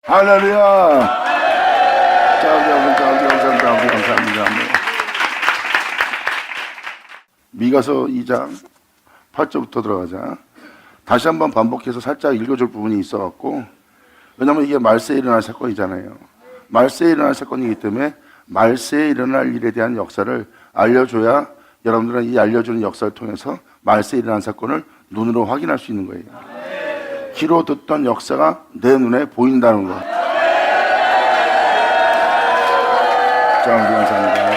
할렐루야. 자, 우리 감사합니다. 미가서 2장 8절부터 들어가자. 다시 한번 반복해서 살짝 읽어줄 부분이 있어갖고, 왜냐면 이게 말세에 일어날 사건이잖아요. 말세에 일어날 사건이기 때문에 말세에 일어날 일에 대한 역사를 알려줘야 여러분들은 이 알려주는 역사를 통해서 말세에 일어난 사건을 눈으로 확인할 수 있는 거예요. 귀로 듣던 역사가 내 눈에 보인다는 거. 자, 우리 감사합니다.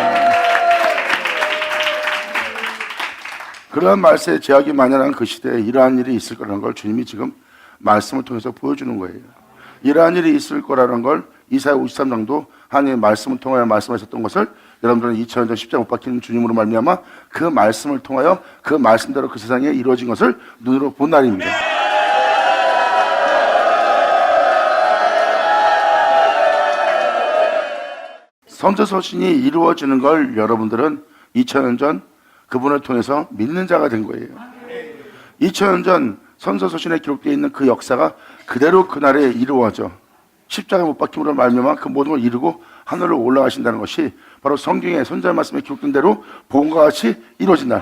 그러한 말세에 제약이 만연한 그 시대에 이러한 일이 있을 거라는 걸 주님이 지금 말씀을 통해서 보여주는 거예요. 이러한 일이 있을 거라는 걸 이사야 53장도 하나님의 말씀을 통하여 말씀하셨던 것을 여러분들은 2000년 전 십자가 못 박힌 주님으로 말미암아 그 말씀을 통하여 그 말씀대로 그 세상에 이루어진 것을 눈으로 본 날입니다. 선지서신이 이루어지는 걸 여러분들은 2000년 전 그분을 통해서 믿는 자가 된 거예요. 2000년 전 선지서신에 기록되어 있는 그 역사가 그대로 그날에 이루어져 십자가에 못 박힘으로 말미암아 그 모든 걸 이루고 하늘로 올라가신다는 것이 바로 성경의 선지자 말씀에 기록된 대로 복음과 같이 이루어진 날.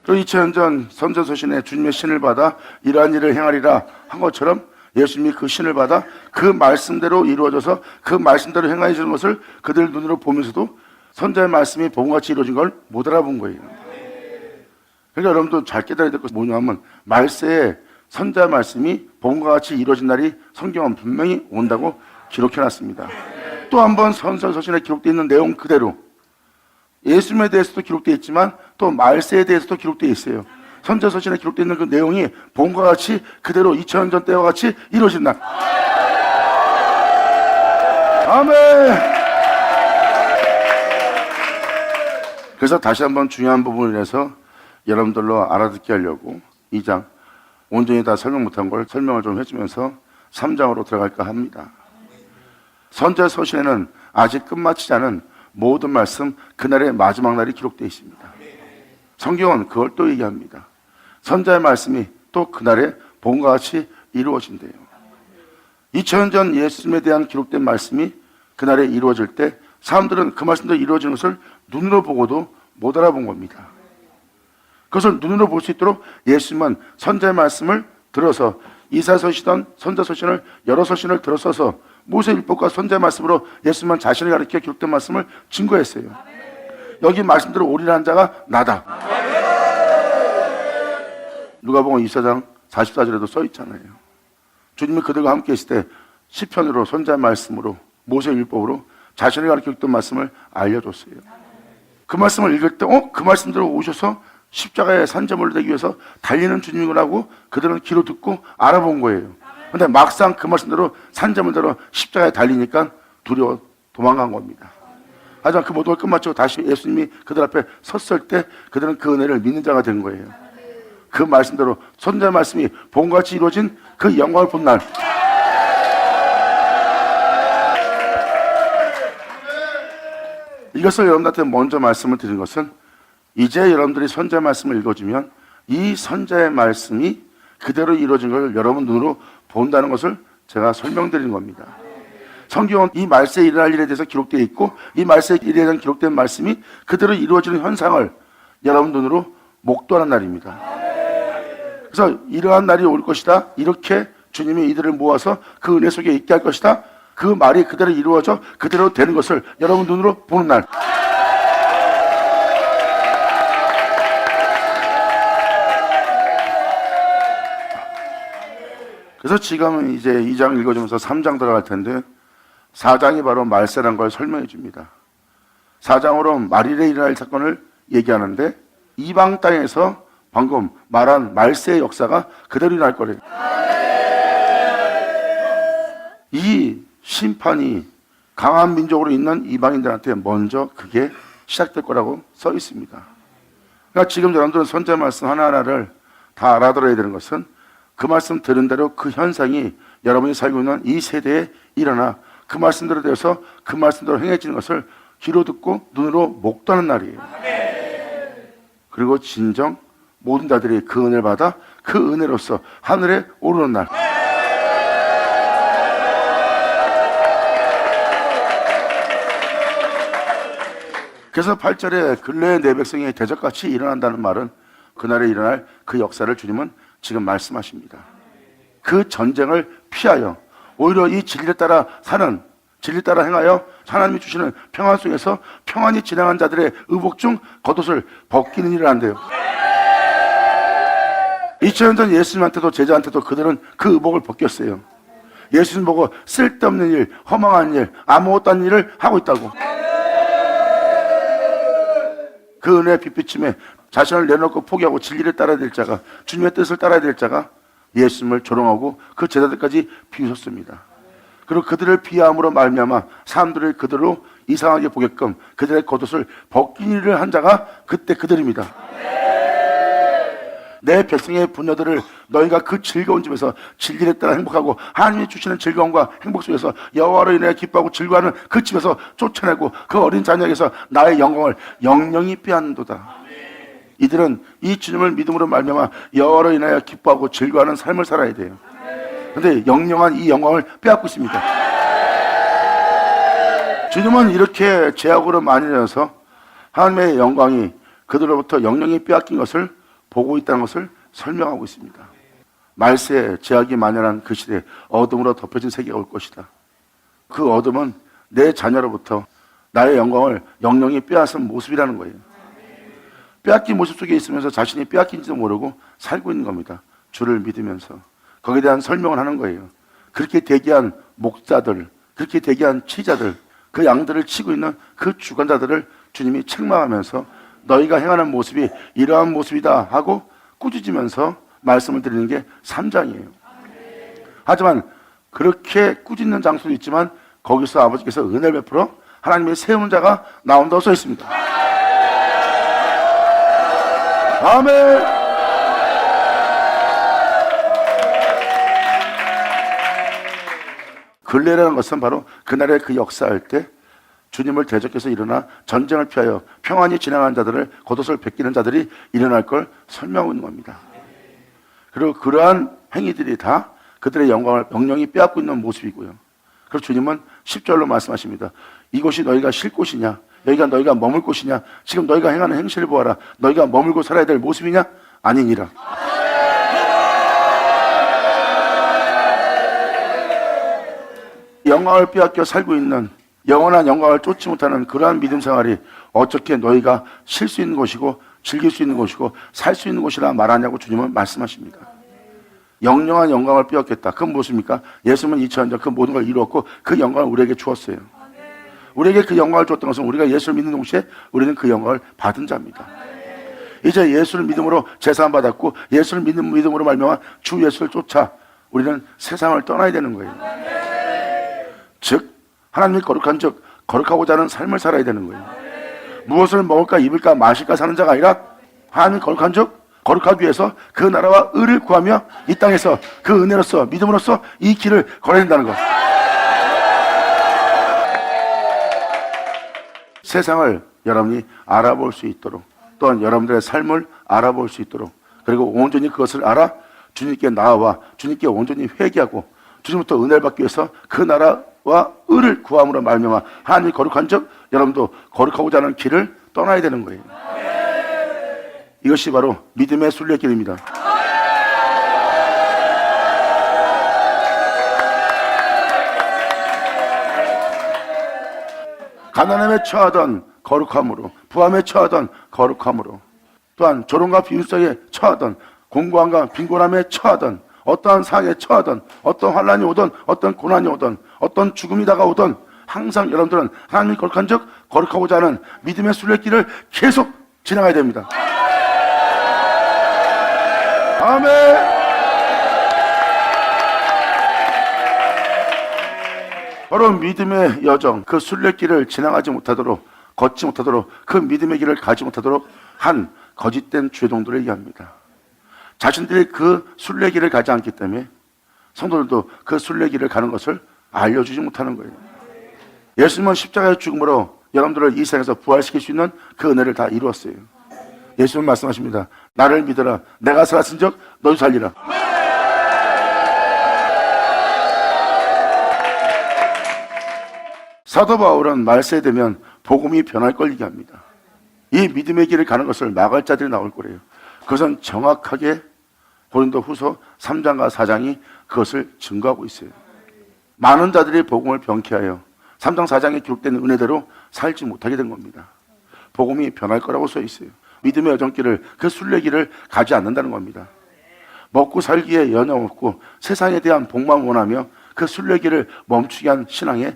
또 2000년 전 선지서신에 주님의 신을 받아 이러한 일을 행하리라 한 것처럼 예수님이 그 신을 받아 그 말씀대로 이루어져서 그 말씀대로 행하여 주는 것을 그들 눈으로 보면서도 선지자의 말씀이 복음같이 이루어진 걸 못 알아본 거예요. 그러니까 여러분도 잘 깨달아야 될 것이 뭐냐면 말세에 선지자의 말씀이 복음과 같이 이루어진 날이 성경은 분명히 온다고 기록해놨습니다. 또 한 번 선지서신에 기록되어 있는 내용 그대로 예수님에 대해서도 기록되어 있지만 또 말세에 대해서도 기록되어 있어요. 선지서신에 기록되어 있는 그 내용이 복음과 같이 그대로 2000년 전 때와 같이 이루어진 날. 아멘. 그래서 다시 한번 중요한 부분을 해서 여러분들로 알아듣게 하려고 2장 온전히 다 설명 못한 걸 설명을 좀 해주면서 3장으로 들어갈까 합니다. 선지서신에는 아직 끝마치지 않은 모든 말씀 그날의 마지막 날이 기록되어 있습니다. 성경은 그걸 또 얘기합니다. 선지자의 말씀이 또 그날에 복음과 같이 이루어진대요. 2000년 전 예수님에 대한 기록된 말씀이 그날에 이루어질 때 사람들은 그 말씀대로 이루어지는 것을 눈으로 보고도 못 알아본 겁니다. 그것을 눈으로 볼 수 있도록 예수님은 선지자의 말씀을 들어서 이사서시던 선지서신을 여러 서신을 들어서서 모세율법과 선지자의 말씀으로 예수님은 자신을 가리켜 기록된 말씀을 증거했어요. 여기 말씀대로 오리라 한 자가 나다. 누가복음 24장 44절에도 써 있잖아요. 주님이 그들과 함께 있을 때 시편으로 선지자의 말씀으로 모세율법으로 자신을 가리켜 기록된 말씀을 알려줬어요. 그 말씀을 읽을 때 그 말씀대로 오셔서 십자가에 산재물로 되기 위해서 달리는 주님이라고 그들은 귀로 듣고 알아본 거예요. 그런데 막상 그 말씀대로 산재물대로 십자가에 달리니까 두려워 도망간 겁니다. 하지만 그 모든 걸 끝마치고 다시 예수님이 그들 앞에 섰을 때 그들은 그 은혜를 믿는 자가 된 거예요. 그 말씀대로 선지자의 말씀이 복음같이 이루어진 그 영광을 본 날. 이것을 여러분들한테 먼저 말씀을 드린 것은 이제 여러분들이 선지자의 말씀을 읽어주면 이 선지자의 말씀이 그대로 이루어진 걸 여러분 눈으로 본다는 것을 제가 설명드리는 겁니다. 성경은 이 말세에 일어날 일에 대해서 기록되어 있고 이 말세에 일에 대한 기록된 말씀이 그대로 이루어지는 현상을 여러분 눈으로 목도하는 날입니다. 그래서 이러한 날이 올 것이다. 이렇게 주님이 이들을 모아서 그 은혜 속에 있게 할 것이다. 그 말이 그대로 이루어져 그대로 되는 것을 여러분 눈으로 보는 날. 그래서 지금은 이제 2장 읽어주면서 3장 들어갈 텐데 4장이 바로 말세란 걸 설명해 줍니다. 4장으로 말일에 일어날 사건을 얘기하는데 이방 땅에서 방금 말한 말세의 역사가 그대로 일어날 거래요. 이 심판이 강한 민족으로 있는 이방인들한테 먼저 그게 시작될 거라고 써 있습니다. 그러니까 지금 여러분들은 선지자 말씀 하나하나를 다 알아들어야 되는 것은 그 말씀 들은 대로 그 현상이 여러분이 살고 있는 이 세대에 일어나 그 말씀대로 되어서 그 말씀대로 행해지는 것을 귀로 듣고 눈으로 목도하는 날이에요. 그리고 진정 모든 자들이 그 은혜를 받아 그 은혜로서 하늘에 오르는 날. 그래서 8절에 근래의 내 백성이 대적같이 일어난다는 말은 그날에 일어날 그 역사를 주님은 지금 말씀하십니다. 그 전쟁을 피하여 오히려 이 진리를 따라 사는, 진리 따라 행하여 하나님이 주시는 평안 속에서 평안히 진행한 자들의 의복 중 겉옷을 벗기는 일을 한대요. 2000년 전 예수님한테도 제자한테도 그들은 그 의복을 벗겼어요. 예수님 보고 쓸데없는 일, 허망한 일, 아무것도 아닌 일을 하고 있다고. 그 은혜의 빛비침에 자신을 내놓고 포기하고 진리를 따라야 될 자가, 주님의 뜻을 따라야 될 자가 예수님을 조롱하고 그 제자들까지 비웃었습니다. 그리고 그들을 비하함으로 말미암아 사람들을 그들로 이상하게 보게끔 그들의 겉옷을 벗긴 일을 한 자가 그때 그들입니다. 내 백성의 부녀들을 너희가 그 즐거운 집에서 진리를 따라 행복하고 하나님이 주시는 즐거움과 행복 속에서 여호와로 인해 기뻐하고 즐거워하는 그 집에서 쫓아내고 그 어린 자녀에게서 나의 영광을 영영히 빼앗는도다. 이들은 이 주님을 믿음으로 말미암아 여호와로 인하여 기뻐하고 즐거워하는 삶을 살아야 돼요. 그런데 영영한 이 영광을 빼앗고 있습니다. 주님은 이렇게 죄악으로 만연해서 하나님의 영광이 그들로부터 영영히 빼앗긴 것을 보고 있다는 것을 설명하고 있습니다. 말세에 죄악이 만연한 그 시대에 어둠으로 덮여진 세계가 올 것이다. 그 어둠은 내 자녀로부터 나의 영광을 영영히 빼앗은 모습이라는 거예요. 빼앗긴 모습 속에 있으면서 자신이 빼앗긴지도 모르고 살고 있는 겁니다. 주를 믿으면서 거기에 대한 설명을 하는 거예요. 그렇게 대기한 목자들, 그렇게 대기한 치자들, 그 양들을 치고 있는 그 주관자들을 주님이 책망하면서 너희가 행하는 모습이 이러한 모습이다 하고 꾸짖으면서 말씀을 드리는 게 3장이에요. 하지만 그렇게 꾸짖는 장소도 있지만 거기서 아버지께서 은혜를 베풀어 하나님의 세우는 자가 나온다고 써 있습니다. 아멘. 근래라는 것은 바로 그날의 그 역사할 때 주님을 대적해서 일어나 전쟁을 피하여 평안히 진행하는 자들을 겉옷을 벗기는 자들이 일어날 걸 설명하고 있는 겁니다. 그리고 그러한 행위들이 다 그들의 영광을 영영히 빼앗고 있는 모습이고요. 그리고 주님은 10절로 말씀하십니다. 이곳이 너희가 쉴 곳이냐? 여기가 너희가 머물 곳이냐? 지금 너희가 행하는 행실을 보아라. 너희가 머물고 살아야 될 모습이냐? 아니니라. 영광을 빼앗겨 살고 있는 영원한 영광을 쫓지 못하는 그러한 믿음 생활이 어떻게 너희가 쉴 수 있는 곳이고 즐길 수 있는 곳이고 살 수 있는 곳이라 말하냐고 주님은 말씀하십니다. 영영한 영광을 빼앗겼다. 그건 무엇입니까? 예수님은 2000년 전 그 모든 걸 이루었고 그 영광을 우리에게 주었어요. 우리에게 그 영광을 줬던 것은 우리가 예수를 믿는 동시에 우리는 그 영광을 받은 자입니다. 이제 예수를 믿음으로 제사함 받았고 예수를 믿는 믿음으로 말미암아 주 예수를 쫓아 우리는 세상을 떠나야 되는 거예요. 즉 하나님이 거룩한 즉 거룩하고자 하는 삶을 살아야 되는 거예요. 무엇을 먹을까 입을까 마실까 사는 자가 아니라 하나님이 거룩한 즉 거룩하기 위해서 그 나라와 의를 구하며 이 땅에서 그 은혜로서 믿음으로써 이 길을 걸어야 된다는 것. 세상을 여러분이 알아볼 수 있도록 또한 여러분들의 삶을 알아볼 수 있도록 그리고 온전히 그것을 알아 주님께 나아와 주님께 온전히 회개하고 주님부터 은혜를 받기 위해서 그 나라와 의를 구함으로 말미암아 하나님이 거룩한 즉 여러분도 거룩하고자 하는 길을 떠나야 되는 거예요. 이것이 바로 믿음의 순례길입니다. 가난함에 처하던 거룩함으로 부함에 처하던 거룩함으로 또한 조롱과 비웃 속에 처하던 공고함과 빈곤함에 처하던 어떠한 상에 처하던 어떤 환난이 오든 어떤 고난이 오든 어떤 죽음이 다가오든 항상 여러분들은 하나님이 거룩한 즉 거룩하고자 하는 믿음의 순례길을 계속 지나가야 됩니다. 아멘. 바로 믿음의 여정, 그 순례길을 지나가지 못하도록 걷지 못하도록 그 믿음의 길을 가지 못하도록 한 거짓된 죄종들을 얘기합니다. 자신들이 그 순례길을 가지 않기 때문에 성도들도 그 순례길을 가는 것을 알려주지 못하는 거예요. 예수님은 십자가의 죽음으로 여러분들을 이 세상에서 부활시킬 수 있는 그 은혜를 다 이루었어요. 예수님은 말씀하십니다. 나를 믿어라. 내가 살았은즉 너도 살리라. 사도 바울은 말세에 되면 복음이 변할 걸 얘기합니다. 이 믿음의 길을 가는 것을 막을 자들이 나올 거래요. 그것은 정확하게 고린도후서 3장과 4장이 그것을 증거하고 있어요. 많은 자들이 복음을 병케하여 3장 4장에 기록된 은혜대로 살지 못하게 된 겁니다. 복음이 변할 거라고 써 있어요. 믿음의 여정길을, 그 순례길을 가지 않는다는 겁니다. 먹고 살기에 여념 없고 세상에 대한 복만 원하며 그 순례길을 멈추게 한 신앙에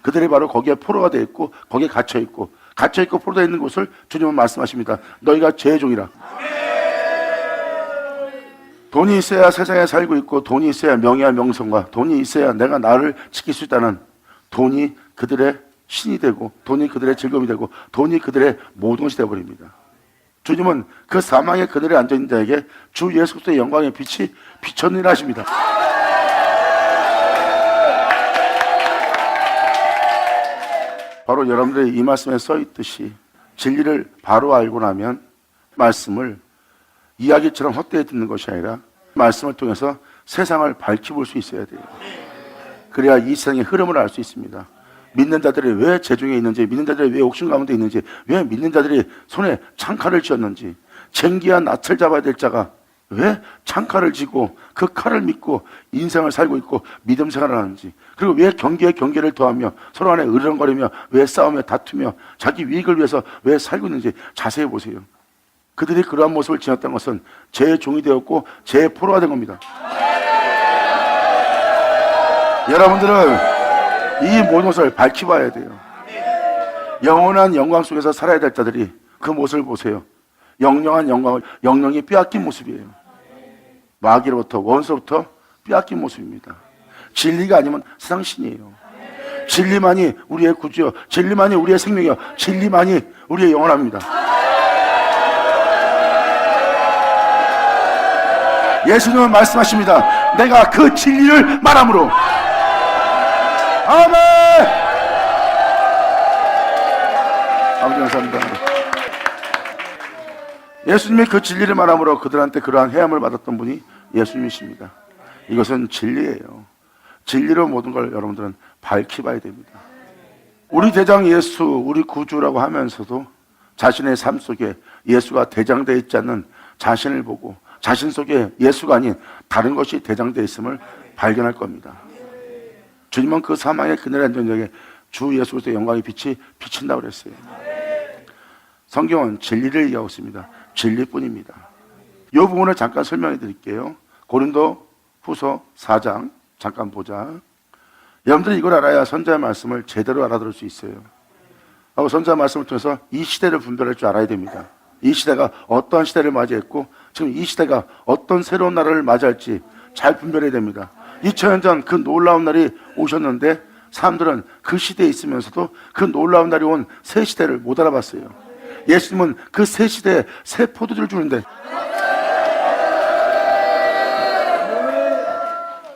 그들이 바로 거기에 포로가 되어 있고 거기에 갇혀있고 포로가 되어 있는 곳을 주님은 말씀하십니다. 너희가 제 종이라. 돈이 있어야 세상에 살고 있고 돈이 있어야 명예와 명성과 돈이 있어야 내가 나를 지킬 수 있다는, 돈이 그들의 신이 되고 돈이 그들의 즐거움이 되고 돈이 그들의 모든 것이 되어버립니다. 주님은 그 사망의 그늘에 앉아있는 자에게 주 예수 그리스도의 영광의 빛이 비쳤느니라 하십니다. 바로 여러분들의 이 말씀에 써있듯이 진리를 바로 알고 나면 말씀을 이야기처럼 헛되이 듣는 것이 아니라 말씀을 통해서 세상을 밝혀볼 수 있어야 돼요. 그래야 이 세상의 흐름을 알 수 있습니다. 믿는 자들이 왜 재중에 있는지, 믿는 자들이 왜 옥신 가운데 있는지, 왜 믿는 자들이 손에 창칼을 쥐었는지, 쟁기와 낯을 잡아야 될 자가 왜 창칼을 쥐고 그 칼을 믿고 인생을 살고 있고 믿음 생활을 하는지, 그리고 왜 경계에 경계를 더하며 서로 안에 으르렁거리며 왜 싸우며 다투며 자기 이익을 위해서 왜 살고 있는지 자세히 보세요. 그들이 그러한 모습을 지녔던 것은 제 종이 되었고 제 포로가 된 겁니다. 여러분들은 이 모든 것을 밝혀봐야 돼요. 영원한 영광 속에서 살아야 될 자들이 그 모습을 보세요. 영영한 영광을 영영이 빼앗긴 모습이에요. 마귀로부터, 원수로부터 빼앗긴 모습입니다. 진리가 아니면 세상 신이에요. 진리만이 우리의 구주요, 진리만이 우리의 생명이요, 진리만이 우리의 영원합니다. 예수님은 말씀하십니다. 내가 그 진리를 말함으로. 아멘. 아버지 감사합니다. 예수님이 그 진리를 말함으로 그들한테 그러한 해함을 받았던 분이 예수님이십니다. 이것은 진리예요. 진리로 모든 걸 여러분들은 밝혀봐야 됩니다. 우리 대장 예수, 우리 구주라고 하면서도 자신의 삶 속에 예수가 대장되어 있지 않는 자신을 보고 자신 속에 예수가 아닌 다른 것이 대장되어 있음을 발견할 겁니다. 주님은 그 사망의 그늘에 앉은 자에게 주 예수 그리스도의 영광의 빛이 비친다고 그랬어요. 성경은 진리를 얘기하고 있습니다. 진리뿐입니다. 이 부분을 잠깐 설명해 드릴게요. 고린도 후서 4장 잠깐 보자. 여러분들이 이걸 알아야 선자의 말씀을 제대로 알아들을 수 있어요. 하고 선자의 말씀을 통해서 이 시대를 분별할 줄 알아야 됩니다. 이 시대가 어떠한 시대를 맞이했고 지금 이 시대가 어떤 새로운 나라를 맞이할지 잘 분별해야 됩니다. 2000년 전 그 놀라운 날이 오셨는데 사람들은 그 시대에 있으면서도 그 놀라운 날이 온 새 시대를 못 알아봤어요. 예수님은 그 새 시대에 새 포도주를 주는데,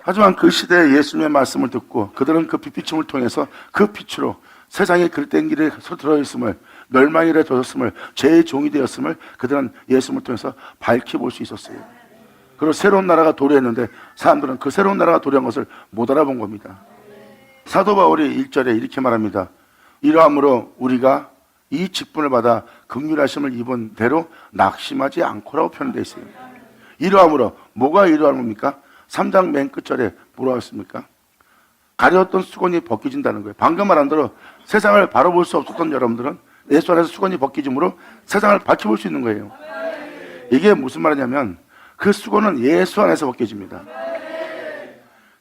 하지만 그 시대에 예수님의 말씀을 듣고 그들은 그 빛비침을 통해서 그 빛으로 세상에 그릇된 길에 들어있음을, 멸망의 길에 들어섰음을, 죄의 종이 되었음을 그들은 예수님을 통해서 밝혀볼 수 있었어요. 그리고 새로운 나라가 도래했는데 사람들은 그 새로운 나라가 도래한 것을 못 알아본 겁니다. 사도 바울이 1절에 이렇게 말합니다. 이러함으로 우리가 이 직분을 받아 긍휼하심을 입은 대로 낙심하지 않고라고 표현되어 있어요. 이러함으로, 뭐가 이러한 겁니까? 3장 맨 끝절에 뭐라고 했습니까? 가려웠던 수건이 벗겨진다는 거예요. 방금 말한 대로 세상을 바로 볼 수 없었던 여러분들은 예수 안에서 수건이 벗겨짐으로 세상을 밝혀볼 수 있는 거예요. 이게 무슨 말이냐면 그 수건은 예수 안에서 벗겨집니다.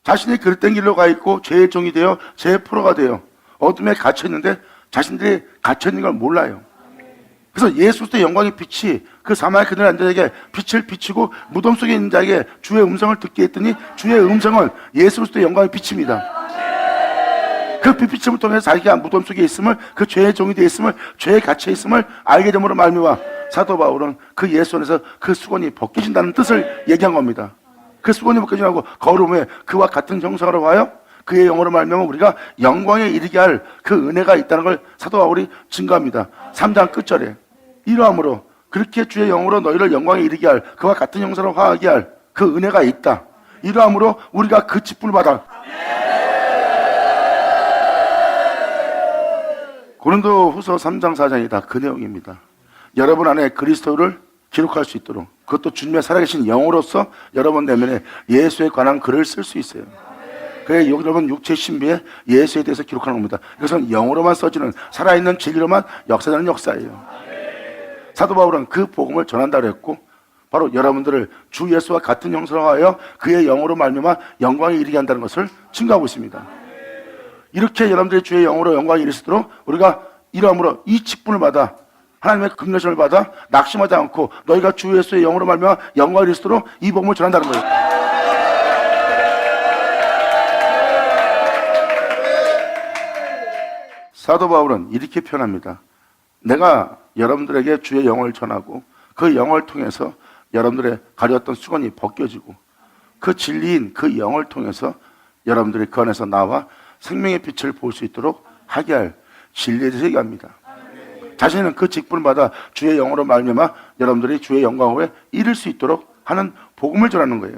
자신이 그릇된 길로 가 있고 죄의 종이 되어 죄의 포로가 되어 어둠에 갇혀있는데 자신들이 갇혀있는 걸 몰라요. 그래서 예수 그리스도의 영광의 빛이 그 사망의 그늘에 앉은 자에게 빛을 비추고 무덤 속에 있는 자에게 주의 음성을 듣게 했더니 주의 음성은 예수 그리스도의 영광의 빛입니다. 그 빛비침을 통해서 자기가 무덤 속에 있음을, 그 죄의 종이 되어 있음을, 죄에 갇혀 있음을 알게 됨으로 말미암아 사도 바울은 그 예수 안에서 그 수건이 벗겨진다는 뜻을 얘기한 겁니다. 그 수건이 벗겨지고 거룩함에 그와 같은 형상으로 하여 그의 영으로 말미암아 우리가 영광에 이르게 할 그 은혜가 있다는 걸 사도 바울이 증거합니다. 3장 끝절에 이러함으로 그렇게 주의 영으로 너희를 영광에 이르게 할 그와 같은 형상으로 화하게 할 그 은혜가 있다. 이러함으로 우리가 그 직분을 받아. 고린도후서 3장 4장이 다 그 내용입니다. 여러분 안에 그리스도를 기록할 수 있도록, 그것도 주님의 살아계신 영으로서 여러분 내면에 예수에 관한 글을 쓸 수 있어요. 그래 여러분 육체 신비에 예수에 대해서 기록하는 겁니다. 이것은 영으로만 써지는, 살아있는 진리로만 역사되는 역사예요. 사도 바울은 그 복음을 전한다고 했고, 바로 여러분들을 주 예수와 같은 형상으로 하여 그의 영으로 말미암아 영광에 이르게 한다는 것을 증거하고 있습니다. 이렇게 여러분들이 주의 영으로 영광에 이를 수 있도록 우리가 이러함으로 이 직분을 받아 하나님의 긍휼을 받아 낙심하지 않고 너희가 주 예수의 영으로 말미암아 영광에 이를 수 있도록 이 복음을 전한다는 거예요. 사도 바울은 이렇게 표현합니다. 내가 여러분들에게 주의 영을 전하고 그 영을 통해서 여러분들의 가려웠던 수건이 벗겨지고 그 진리인 그 영을 통해서 여러분들이 그 안에서 나와 생명의 빛을 볼 수 있도록 하게 할 진리에 대해서 얘기합니다. 자신은 그 직분을 받아 주의 영으로 말미암아 여러분들이 주의 영광에 이를 수 있도록 하는 복음을 전하는 거예요.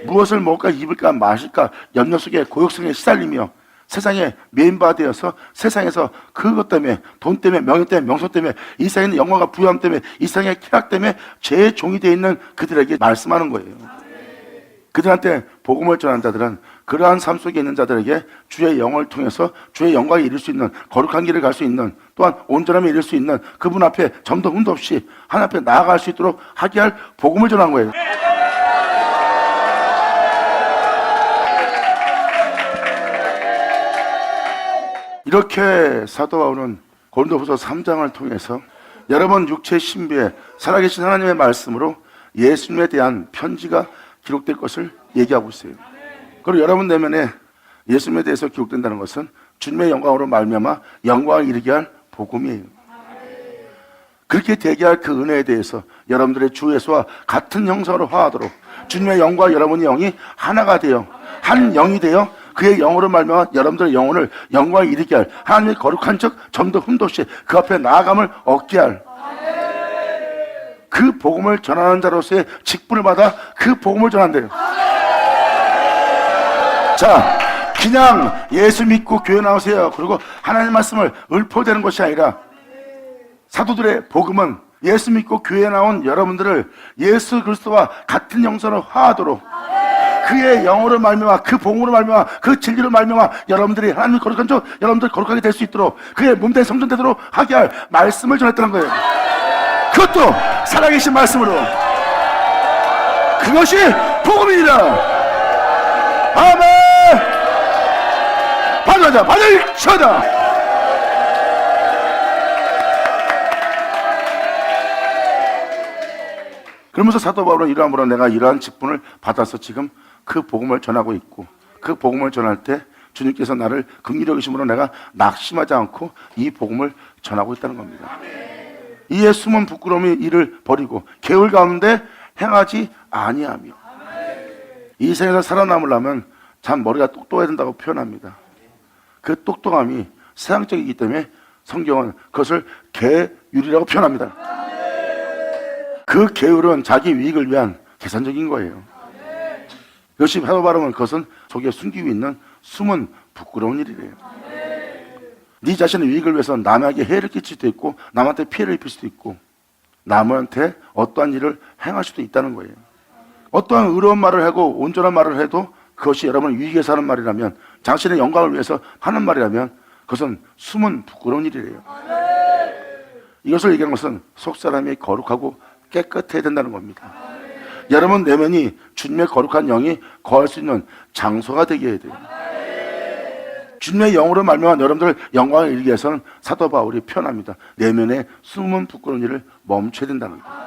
무엇을 먹을까 입을까 마실까 염려 속에 고역성에 시달리며 세상에 메인바 되어서 세상에서 그것 때문에 돈 때문에 명예 때문에 명성 때문에 이 세상에 있는 영광과 부유함 때문에 이 세상의 쾌락 때문에 제 종이 되어 있는 그들에게 말씀하는 거예요. 그들한테 복음을 전하는 자들은 그러한 삶 속에 있는 자들에게 주의 영을 통해서 주의 영광에 이를 수 있는 거룩한 길을 갈 수 있는, 또한 온전함에 이를 수 있는 그분 앞에 점도 흠도 없이 하나님 앞에 나아갈 수 있도록 하게 할 복음을 전한 거예요. 이렇게 사도 바울은 고린도후서 3장을 통해서 여러분 육체의 신비에 살아계신 하나님의 말씀으로 예수님에 대한 편지가 기록될 것을 얘기하고 있어요. 그리고 여러분 내면에 예수님에 대해서 기록된다는 것은 주님의 영광으로 말미암아 영광을 이루게 할 복음이에요. 그렇게 되게 할 그 은혜에 대해서 여러분들의 주 예수와 같은 형상으로 화하도록 주님의 영과 여러분의 영이 하나가 되어 한 영이 되어 그의 영으로 말미암아 여러분들의 영혼을 영광에 이르게 할, 하나님의 거룩한 적 점도 흠도 없이 그 앞에 나아감을 얻게 할 그 복음을 전하는 자로서의 직분을 받아 그 복음을 전한대요. 자, 그냥 예수 믿고 교회 나오세요 그리고 하나님 말씀을 읊어대는 것이 아니라 사도들의 복음은 예수 믿고 교회에 나온 여러분들을 예수 그리스도와 같은 형상으로 화하도록 그의 영으로 말미암아 그 복음으로 말미암아 그 진리로 말미암아 여러분들이 하나님 거룩한 적 여러분들 거룩하게 될 수 있도록 그의 몸된 성전 되도록 하게 할 말씀을 전했다는 거예요. 그것도 살아계신 말씀으로. 그것이 복음이니라. 아멘. 받아자 받을 쳐다. 그러면서 사도 바울은 이러함으로 내가 이러한 직분을 받아서 지금 그 복음을 전하고 있고 그 복음을 전할 때 주님께서 나를 긍휼히 여기심으로 내가 낙심하지 않고 이 복음을 전하고 있다는 겁니다. 이에 숨은 부끄러움이 이를 버리고 개울 가운데 행하지 아니하며. 이 세상에서 살아남으려면 참 머리가 똑똑해야 된다고 표현합니다. 그 똑똑함이 세상적이기 때문에 성경은 그것을 계율이라고 표현합니다. 그 계율은 자기 위익을 위한 계산적인 거예요. 이것이 사도 바울은 그것은 속에 숨기고 있는 숨은 부끄러운 일이래요. 네 자신의 위익을 위해서 남에게 해를 끼칠 수도 있고 남한테 피해를 입힐 수도 있고 남한테 어떠한 일을 행할 수도 있다는 거예요. 어떠한 의로운 말을 하고 온전한 말을 해도 그것이 여러분의 위익에서 하는 말이라면, 당신의 영광을 위해서 하는 말이라면 그것은 숨은 부끄러운 일이래요. 이것을 얘기하는 것은 속사람이 거룩하고 깨끗해야 된다는 겁니다. 여러분 내면이 주님의 거룩한 영이 거할 수 있는 장소가 되게 해야 돼요. 주님의 영으로 말미암아 여러분들 영광을 이루기 위해서는 사도 바울이 표현합니다. 내면에 숨은 부끄러운 일을 멈춰야 된다는 거예요.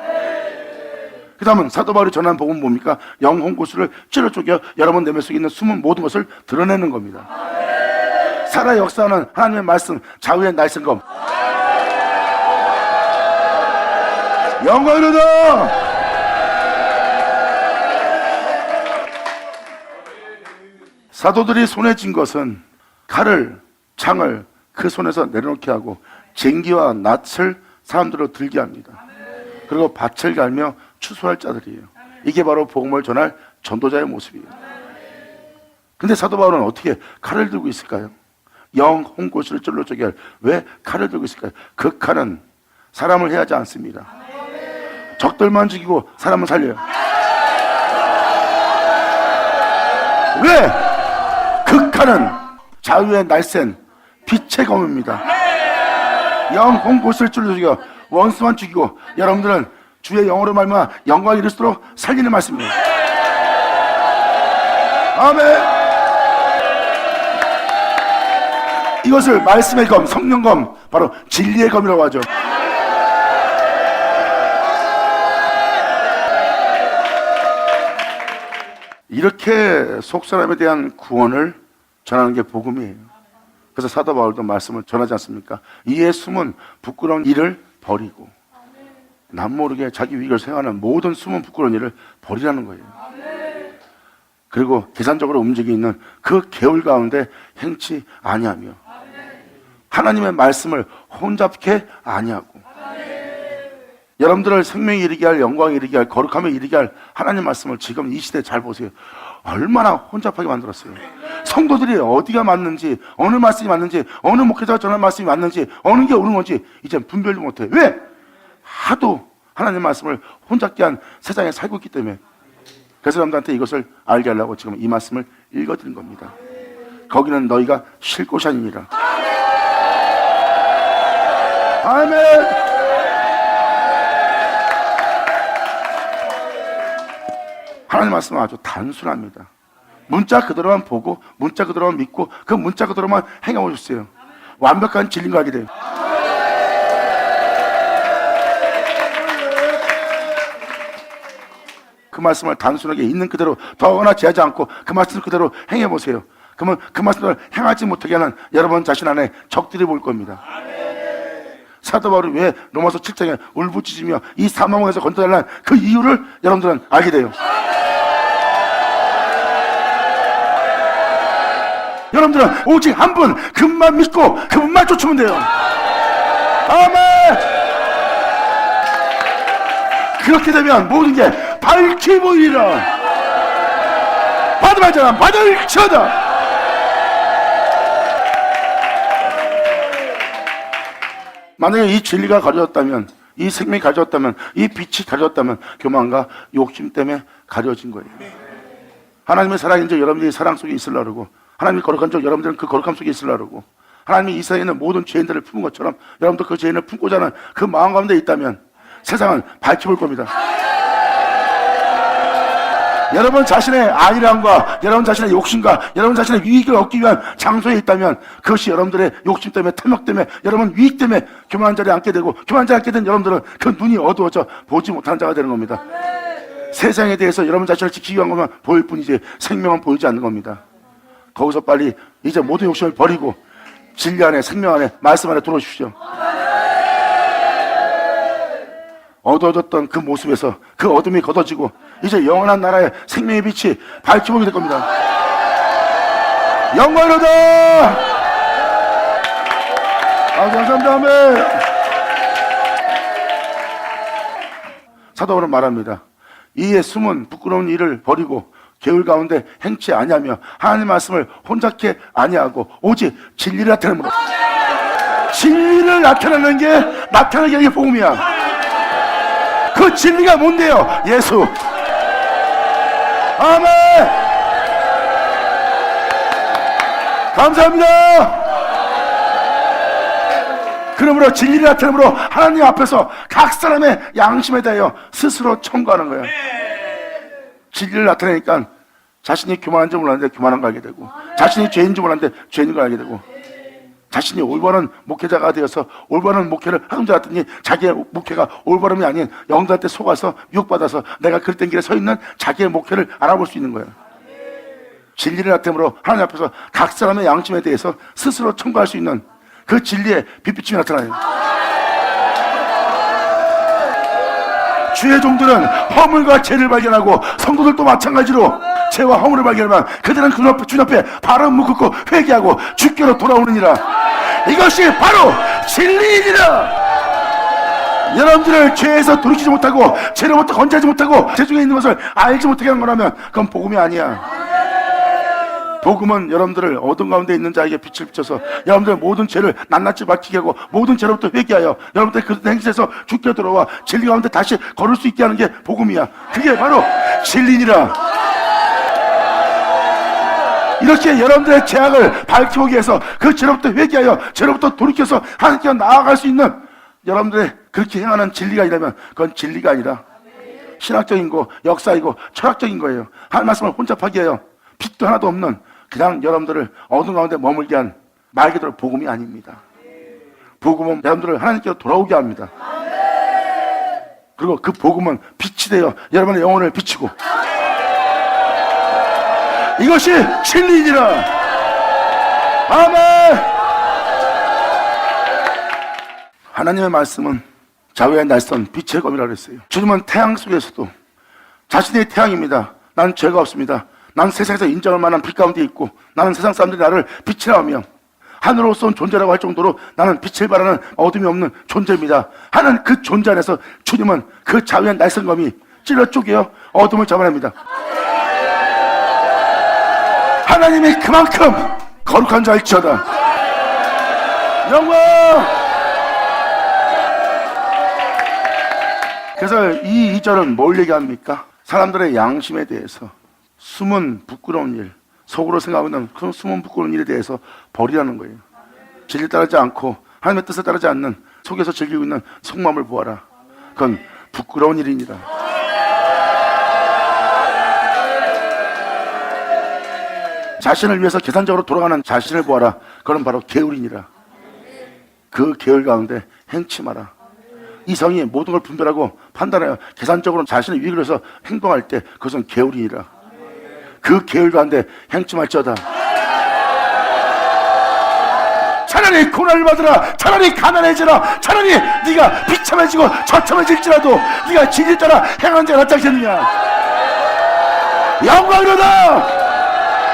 그 다음은 사도 바울이 전한 복음은 뭡니까? 영 홍구수를 찔러 쪼개 여러분 내면 속에 있는 숨은 모든 것을 드러내는 겁니다. 살아 역사하는 하나님의 말씀, 좌우의 날성검. 영광이로다. 사도들이 손에 쥔 것은 칼을, 창을 그 손에서 내려놓게 하고 쟁기와 낫을 사람들로 들게 합니다. 그리고 밭을 갈며 추수할 자들이에요. 이게 바로 복음을 전할 전도자의 모습이에요. 근데 사도 바울은 어떻게 칼을 들고 있을까요? 영 홍고수를 찔러 쪼개 왜 칼을 들고 있을까요? 그 칼은 사람을 해하지 않습니다. 적들만 죽이고 사람은 살려요. 왜? 그 칼은 자유의 날쌘 빛의 검입니다. 영 홍고수를 찔러 죽여 원수만 죽이고 여러분들은 주의 영으로 말미암아 영광이 이를수록 살리는 말씀입니다. 아멘. 이것을 말씀의 검, 성령 검, 바로 진리의 검이라고 하죠. 이렇게 속사람에 대한 구원을 전하는 게 복음이에요. 그래서 사도 바울도 말씀을 전하지 않습니까? 이에 숨은 부끄러운 일을 버리고 남 모르게 자기 위익을 생각하는 모든 숨은 부끄러운 일을 버리라는 거예요. 그리고 계산적으로 움직이는 그 계율 가운데 행치 아니하며 하나님의 말씀을 혼잡케 아니하고 여러분들을 생명에 이르게 할, 영광에 이르게 할, 거룩함에 이르게 할 하나님 말씀을 지금 이 시대에 잘 보세요. 얼마나 혼잡하게 만들었어요. 성도들이 어디가 맞는지, 어느 말씀이 맞는지, 어느 목회자가 전한 말씀이 맞는지, 어느 게 옳은 건지 이제 분별도 못해요. 왜? 하도 하나님 말씀을 혼잡게 한 세상에 살고 있기 때문에. 그래서 여러분들한테 이것을 알게 하려고 지금 이 말씀을 읽어드린 겁니다. 거기는 너희가 쉴 곳이 아니니라. 아멘. 하나님 말씀은 아주 단순합니다. 문자 그대로만 보고 문자 그대로만 믿고 그 문자 그대로만 행해오셨어요. 완벽한 진리가 하게 돼요. 그 말씀을 단순하게 있는 그대로 더하거나 제하지 않고 그 말씀을 그대로 행해보세요. 그러면 그 말씀을 행하지 못하게 하는 여러분 자신 안에 적들이 보일 겁니다. 사도 바울이 왜 로마서 7장에 울부짖으며 이 사망에서 건져달라는 그 이유를 여러분들은 알게 돼요. 여러분들은 오직 한 분 그분만 믿고 그분만 쫓으면 돼요. 아멘. 그렇게 되면 모든 게 밝히 보이리라. 받으면 자는 받을지어다. 만약에 이 진리가 가려졌다면, 이 생명이 가려졌다면, 이 빛이 가려졌다면 교만과 욕심 때문에 가려진 거예요. 하나님의 사랑인 적 여러분들이 사랑 속에 있으려고 그러고, 하나님이 거룩한 적 여러분들은 그 거룩함 속에 있으려고 그러고, 하나님이 이 세상에 있는 모든 죄인들을 품은 것처럼 여러분도 그 죄인을 품고자 하는 그 마음 가운데 있다면 세상은 밝혀볼 겁니다. 여러분 자신의 안일함과 여러분 자신의 욕심과 여러분 자신의 유익을 얻기 위한 장소에 있다면 그것이 여러분들의 욕심 때문에, 탐욕 때문에, 여러분 유익 때문에 교만한 자리에 앉게 되고, 교만한 자리에 앉게 된 여러분들은 그 눈이 어두워져 보지 못하는 자가 되는 겁니다. 세상에 대해서 여러분 자신을 지키기 위한 것만 보일 뿐이지 생명은 보이지 않는 겁니다. 거기서 빨리 이제 모든 욕심을 버리고 진리 안에, 생명 안에, 말씀 안에 들어오십시오. 어두워졌던 그 모습에서 그 어둠이 걷어지고 이제 영원한 나라의 생명의 빛이 밝혀보게 될 겁니다. 영광이로다. 감사합니다. 아멘. 사도 바울은 말합니다. 이에 숨은 부끄러운 일을 버리고 계율 가운데 행치 아니하며 하나님 말씀을 혼잡게 아니하고 오직 진리를 나타내므로. 진리를 나타내는 게 나타내는 게 복음이야. 그 진리가 뭔데요? 예수. 아멘. 감사합니다. 그러므로 진리를 나타내므로 하나님 앞에서 각 사람의 양심에 대하여 스스로 청구하는 거예요. 진리를 나타내니까 자신이 교만한 줄 몰랐는데 교만한 거 알게 되고, 자신이 죄인 줄 몰랐는데 죄인인 걸 알게 되고, 자신이 올바른 목회자가 되어서 올바른 목회를 하는 줄 알았더니 자기의 목회가 올바름이 아닌 영들한테 속아서 유혹받아서 내가 그릇된 길에 서 있는 자기의 목회를 알아볼 수 있는 거예요. 진리를 나타내므로 하나님 앞에서 각 사람의 양심에 대해서 스스로 청구할 수 있는 그 진리의 빛비침이 나타나요. 주의 종들은 허물과 죄를 발견하고 성도들도 마찬가지로 죄와 허물을 발견하면 그들은 주 앞에 발을 묶고 회개하고 주께로 돌아오느니라. 이것이 바로 진리이니라. 여러분들을 죄에서 돌이키지 못하고 죄로부터 건지하지 못하고 죄 중에 있는 것을 알지 못하게 하는 거라면 그건 복음이 아니야. 복음은 여러분들을 어둠 가운데 있는 자에게 빛을 비춰서 여러분들의 모든 죄를 낱낱이 밝히게 하고 모든 죄로부터 회개하여 여러분들 그 행실에서 죽게 들어와 진리 가운데 다시 걸을 수 있게 하는 게 복음이야. 그게 바로 진리니라. 이렇게 여러분들의 죄악을 밝히기 위해서 그 죄로부터 회개하여 죄로부터 돌이켜서 하나님께 나아갈 수 있는 여러분들의 그렇게 행하는 진리가 아니라면 그건 진리가 아니라 신학적인 거, 역사이고 철학적인 거예요. 하나님 말씀을 혼잡하게 해요. 빛도 하나도 없는 그냥 여러분들을 어둠 가운데 머물게 한 말 그대로 복음이 아닙니다. 복음은 여러분들을 하나님께로 돌아오게 합니다. 그리고 그 복음은 빛이 되어 여러분의 영혼을 비추고 이것이 진리니라. 아멘. 하나님의 말씀은 자외의 날선 빛의 검이라고 했어요. 주님은 태양 속에서도 자신의 태양입니다. 나는 죄가 없습니다. 나는 세상에서 인정할 만한 빛 가운데 있고 나는 세상 사람들이 나를 빛이라 하며 하늘로서 온 존재라고 할 정도로 나는 빛을 발하는 어둠이 없는 존재입니다 하는 그 존재 안에서 주님은 그 자외한 날선검이 찔러 쪼개어 어둠을 잡아냅니다. 하나님이 그만큼 거룩한 자일지어다. 영광. 그래서 이 2절은 뭘 얘기합니까? 사람들의 양심에 대해서 숨은 부끄러운 일, 속으로 생각하고 있는 그 숨은 부끄러운 일에 대해서 버리라는 거예요. 진리 따르지 않고 하나님의 뜻에 따르지 않는 속에서 즐기고 있는 속마음을 보아라. 그건 부끄러운 일이니라. 자신을 위해서 계산적으로 돌아가는 자신을 보아라. 그건 바로 게으르니라. 그 게을 가운데 행치 마라. 이성이 모든 걸 분별하고 판단하여 계산적으로 자신의 유익을 위해서 행동할 때 그것은 게으르니라. 그 게을 가운데 행치 말지어다. 차라리 고난을 받으라. 차라리 가난해지라. 차라리 네가 비참해지고 처참해질지라도 네가 진리 따라 행하는 자가 낫지 않겠느냐. 영광이로다.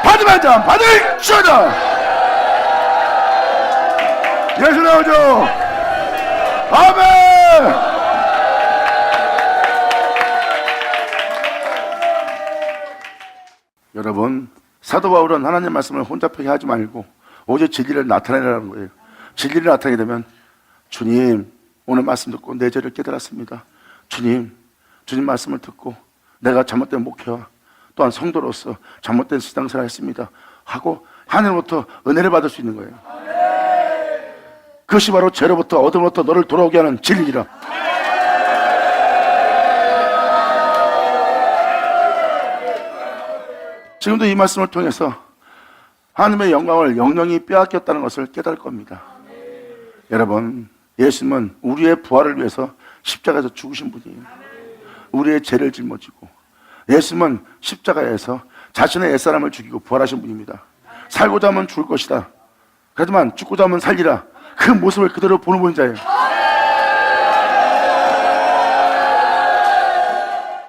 받으면 자 받을지어다. 예수 나오죠. 아멘. 여러분, 사도 바울은 하나님 말씀을 혼잡하게 하지 말고 오직 진리를 나타내라는 거예요. 진리를 나타내게 되면 주님, 오늘 말씀 듣고 내 죄를 깨달았습니다. 주님 말씀을 듣고 내가 잘못된 목회와 또한 성도로서 잘못된 신앙생활을 했습니다 하고 하늘로부터 은혜를 받을 수 있는 거예요. 그것이 바로 죄로부터 어둠으로부터 너를 돌아오게 하는 진리니라. 지금도 이 말씀을 통해서 하나님의 영광을 영영이 빼앗겼다는 것을 깨달을 겁니다. 여러분, 예수님은 우리의 부활을 위해서 십자가에서 죽으신 분이에요. 우리의 죄를 짊어지고 예수님은 십자가에서 자신의 옛사람을 죽이고 부활하신 분입니다. 살고자 하면 죽을 것이다. 하지만 죽고자 하면 살리라. 그 모습을 그대로 보는 분인 자예요.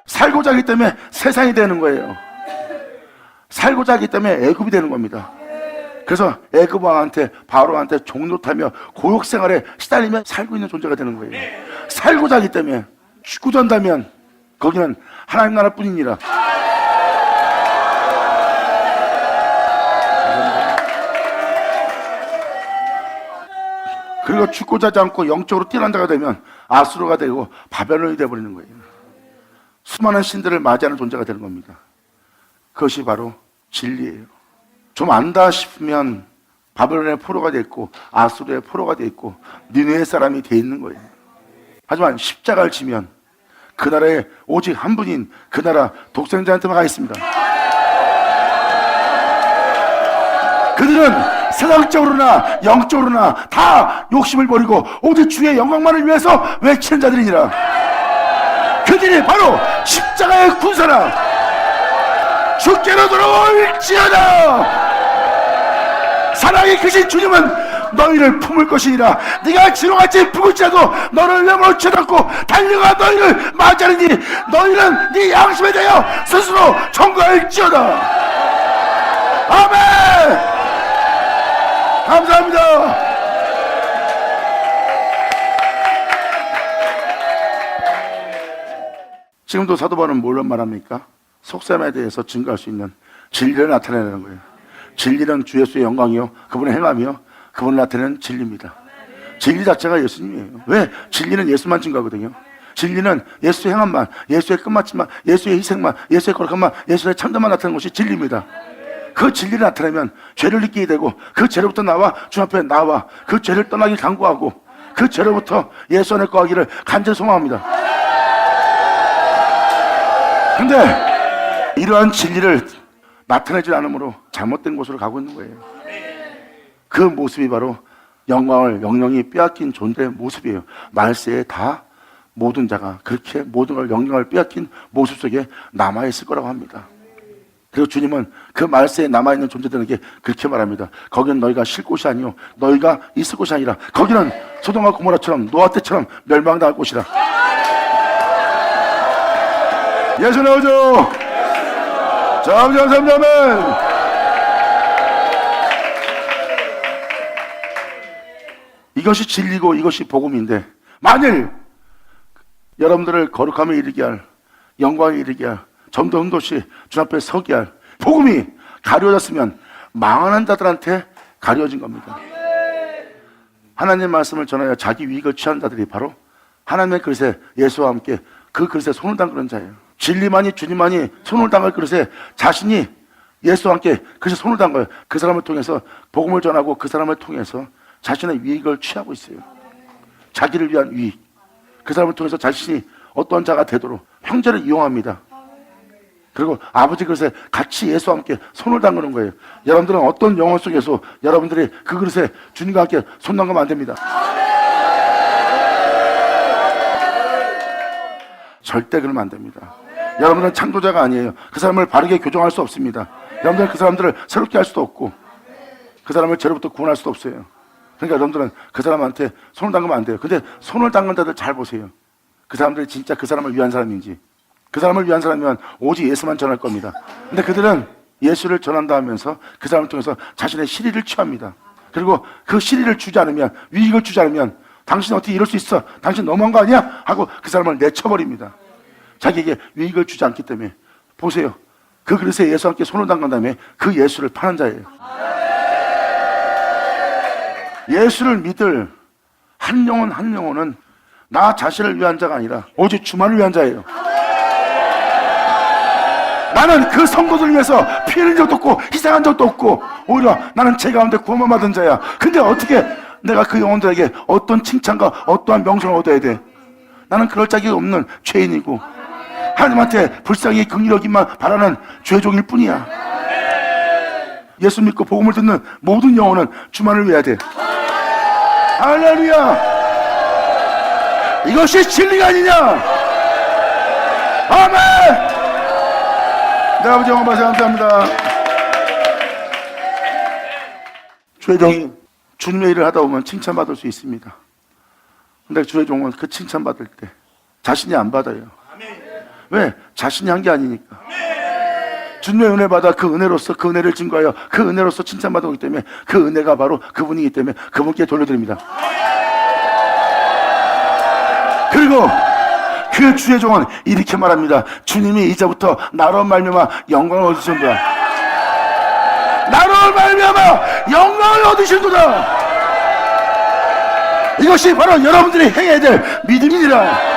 살고자 하기 때문에 세상이 되는 거예요. 살고자 하기 때문에 애굽이 되는 겁니다. 그래서 애굽 왕한테 바로한테 종노타며 고육 생활에 시달리며 살고 있는 존재가 되는 거예요. 살고자 하기 때문에 죽고자 한다면 거기는 하나님 나라뿐이니라. 그리고 죽고자 하지 않고 영적으로 뛰어난 자가 되면 아수르가 되고 바벨론이 되어버리는 거예요. 수많은 신들을 맞이하는 존재가 되는 겁니다. 그것이 바로 진리예요. 좀 안다 싶으면 바벨론의 포로가 되어 있고 아수르의 포로가 되어 있고 니느웨 사람이 되어 있는 거예요. 하지만 십자가를 지면 그 나라에 오직 한 분인 그 나라 독생자한테만 가 있습니다. 그들은 세상적으로나 영적으로나 다 욕심을 버리고 오직 주의 영광만을 위해서 외치는 자들이니라. 그들이 바로 십자가의 군사라. 주께로 돌아올지어다. 사랑이 크신 주님은 너희를 품을 것이니라. 네가 지롱같이 부을지라도 너를 영으로 쳐닫고 달려가 너희를 맞이하느니 너희는 네 양심에 대하여 스스로 청구할지어다. 아멘. 감사합니다. 지금도 사도 바울은 뭘 말합니까? 속셈에 대해서 증거할 수 있는 진리를 나타내는 거예요. 진리는 주 예수의 영광이요 그분의 행함이요 그분을 나타내는 진리입니다. 진리 자체가 예수님이에요. 왜? 진리는 예수만 증거하거든요. 진리는 예수의 행함만, 예수의 끝마침만, 예수의 희생만, 예수의 거룩함만, 예수의 참담만 나타내는 것이 진리입니다. 그 진리를 나타내면 죄를 느끼게 되고 그 죄로부터 나와 주 앞에 나와 그 죄를 떠나기 간구하고 그 죄로부터 예수 안에 거하기를 간절히 소망합니다. 근데 이러한 진리를 나타내지 않으므로 잘못된 곳으로 가고 있는 거예요. 그 모습이 바로 영광을 영영이 빼앗긴 존재의 모습이에요. 말세에 다 모든 자가 그렇게 모든 걸 영광을 빼앗긴 모습 속에 남아있을 거라고 합니다. 그리고 주님은 그 말세에 남아있는 존재들에게 그렇게 말합니다. 거기는 너희가 쉴 곳이 아니요 너희가 있을 곳이 아니라 거기는 소돔과 고모라처럼 노아 때처럼 멸망당할 곳이라. 예수 나오죠. 정정 삼자면 이것이 진리고 이것이 복음인데 만일 여러분들을 거룩함에 이르게 할 영광에 이르게 할 점도 흠도시 주 앞에 서게 할 복음이 가려졌으면 망하는 자들한테 가려진 겁니다. 하나님의 말씀을 전하여 자기 이익을 취하는 자들이 바로 하나님의 그릇에 예수와 함께 그 그릇에 손을 담그는 자예요. 진리만이 주님만이 손을 담글 그릇에 자신이 예수와 함께 그릇에 손을 담가요. 그 사람을 통해서 복음을 전하고 그 사람을 통해서 자신의 이익을 취하고 있어요. 자기를 위한 이익. 그 사람을 통해서 자신이 어떤 자가 되도록 형제를 이용합니다. 그리고 아버지 그릇에 같이 예수와 함께 손을 담그는 거예요. 여러분들은 어떤 영혼 속에서 여러분들이 그 그릇에 주님과 함께 손 담그면 안 됩니다. 절대 그러면 안 됩니다. 여러분은 창조자가 아니에요. 그 사람을 바르게 교정할 수 없습니다. 여러분들은 그 사람들을 새롭게 할 수도 없고 그 사람을 죄로부터 구원할 수도 없어요. 그러니까 여러분들은 그 사람한테 손을 담그면 안 돼요. 근데 손을 담근 자들 잘 보세요. 그 사람들이 진짜 그 사람을 위한 사람인지. 그 사람을 위한 사람이면 오직 예수만 전할 겁니다. 근데 그들은 예수를 전한다 하면서 그 사람을 통해서 자신의 실의를 취합니다. 그리고 그 실의를 주지 않으면, 유익을 주지 않으면 당신 어떻게 이럴 수 있어? 당신 너무한 거 아니야? 하고 그 사람을 내쳐버립니다. 자기에게 유익을 주지 않기 때문에. 보세요. 그 그릇에 예수와 함께 손을 담근 다음에 그 예수를 파는 자예요. 예수를 믿을 한 영혼은 나 자신을 위한 자가 아니라 오직 주만을 위한 자예요. 나는 그 성도들을 위해서 피 흘린 적도 없고 희생한 적도 없고 오히려 나는 제 가운데 구원만 받은 자야. 근데 어떻게 내가 그 영혼들에게 어떤 칭찬과 어떠한 명성을 얻어야 돼? 나는 그럴 자격이 없는 죄인이고 하나님한테 불쌍히 긍휼하기만 바라는 죄종일 뿐이야. 예수 믿고 복음을 듣는 모든 영혼은 주만을 위해야 돼. 할렐루야. 이것이 진리가 아니냐. 아멘. 네, 아버지 영원 말씀 감사합니다. 주의 종이 주님의 일을 하다 보면 칭찬받을 수 있습니다. 근데 주의 종은 그 칭찬받을 때 자신이 안 받아요. 왜? 자신이 한 게 아니니까. 주님의 은혜 받아 그 은혜로서 그 은혜를 증거하여 그 은혜로서 칭찬받기 때문에 그 은혜가 바로 그분이기 때문에 그분께 돌려드립니다. 그리고 그 주의 종은 이렇게 말합니다. 주님이 이제부터 나로 말미암아 영광을 얻으신도다. 나로 말미암아 영광을 얻으신도다. 이것이 바로 여러분들이 행해야 될 믿음이니라.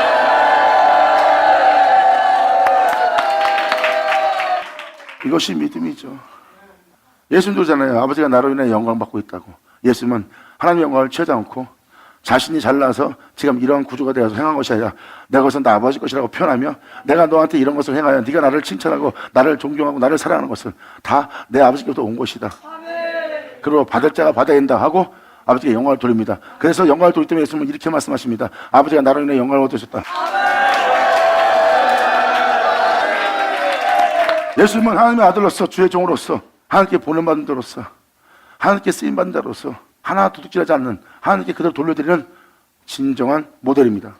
이것이 믿음이죠. 예수님도 그러잖아요. 아버지가 나로 인해 영광을 받고 있다고. 예수님은 하나님의 영광을 취하지 않고 자신이 잘나서 지금 이런 구조가 되어서 행한 것이 아니라 내가 그것은 나 아버지 것이라고 표현하며 내가 너한테 이런 것을 행하여 네가 나를 칭찬하고 나를 존경하고 나를 사랑하는 것은 다 내 아버지께로부터 온 것이다. 그리고 받을 자가 받아야 된다 하고 아버지께 영광을 돌립니다. 그래서 영광을 돌릴 때문에 예수님은 이렇게 말씀하십니다. 아버지가 나로 인해 영광을 얻으셨다. 예수님은 하나님의 아들로서 주의 종으로서 하나님께 보냄받은 자로서 하나님께 쓰임받은 자로서 하나 도둑질하지 않는 하나님께 그대로 돌려드리는 진정한 모델입니다.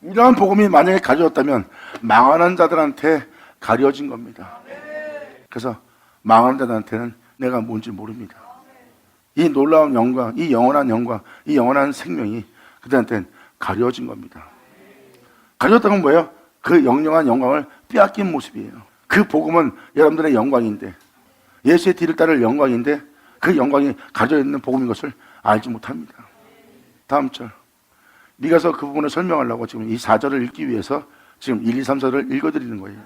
이러한 복음이 만약에 가려졌다면 망하는 자들한테 가려진 겁니다. 그래서 망하는 자들한테는 내가 뭔지 모릅니다. 이 놀라운 영광, 이 영원한 영광, 이 영원한 생명이 그들한테는 가려진 겁니다. 가졌다는 건 뭐예요? 그 영영한 영광을 빼앗긴 모습이에요. 그 복음은 여러분들의 영광인데, 예수의 뒤를 따를 영광인데 그 영광이 가져 있는 복음인 것을 알지 못합니다. 다음 절. 미가서 그 부분을 설명하려고 지금 이 4절을 읽기 위해서 지금 1, 2, 3, 4를 읽어드리는 거예요.